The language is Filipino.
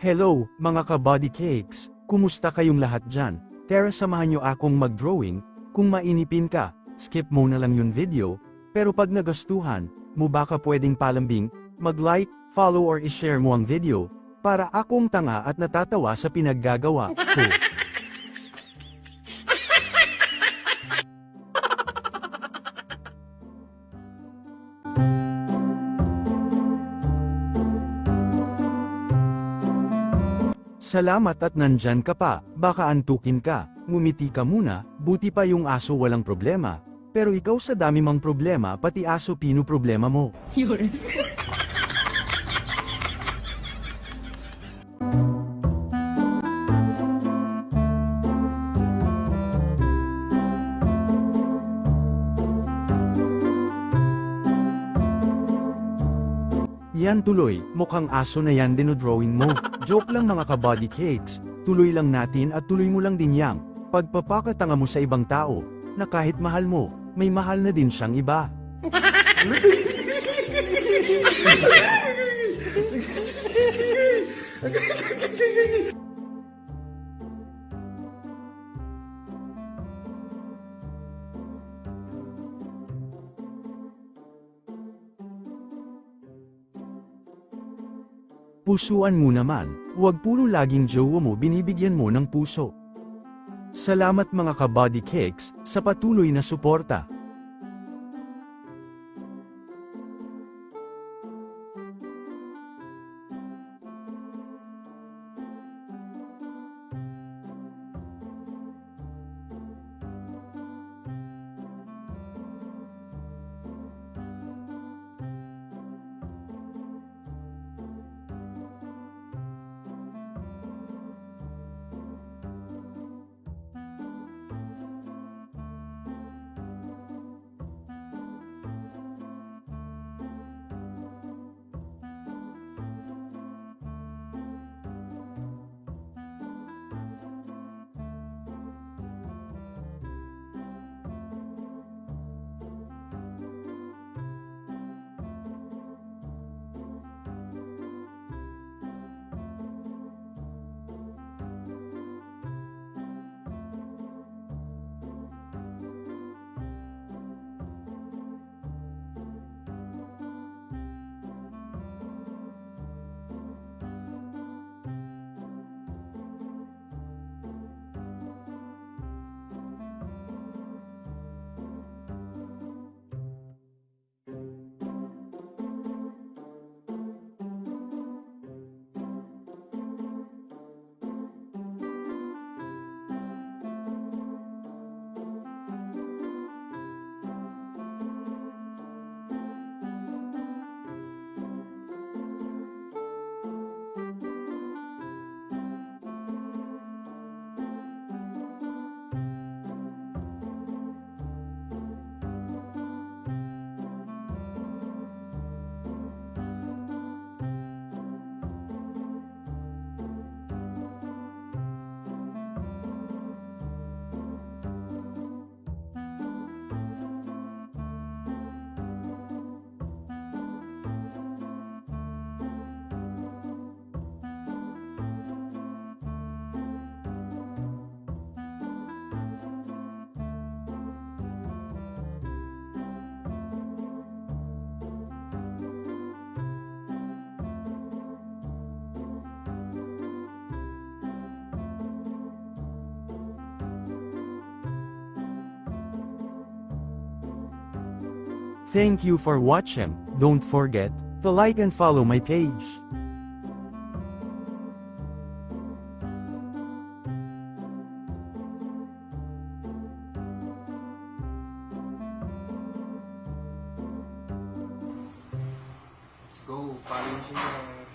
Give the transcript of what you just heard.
Hello, mga ka-body cakes! Kumusta kayong lahat dyan? Tara samahan nyo akong mag-drawing. Kung mainipin ka, skip mo na lang yung video, pero pag nagustuhan mo baka pwedeng palambing, mag-like, follow or i-share mo ang video, para akong tanga at natatawa sa pinaggagawa ko. Salamat at nandyan ka pa, baka antukin ka, ngumiti ka muna, buti pa yung aso walang problema, pero ikaw sa dami mang problema pati aso problema mo. Yan tuloy, mukhang aso na yan dinodrawing mo. Joke lang mga ka-body cakes, tuloy lang natin at tuloy mo lang din yang pagpapakatanga mo sa ibang tao, na kahit mahal mo, may mahal na din siyang iba. Pusuan mo naman, huwag puro laging jowa mo binibigyan mo ng puso. Salamat mga ka-body cakes, sa patuloy na suporta. Thank you for watching. Don't forget to like and follow my page. Let's go, follow siya.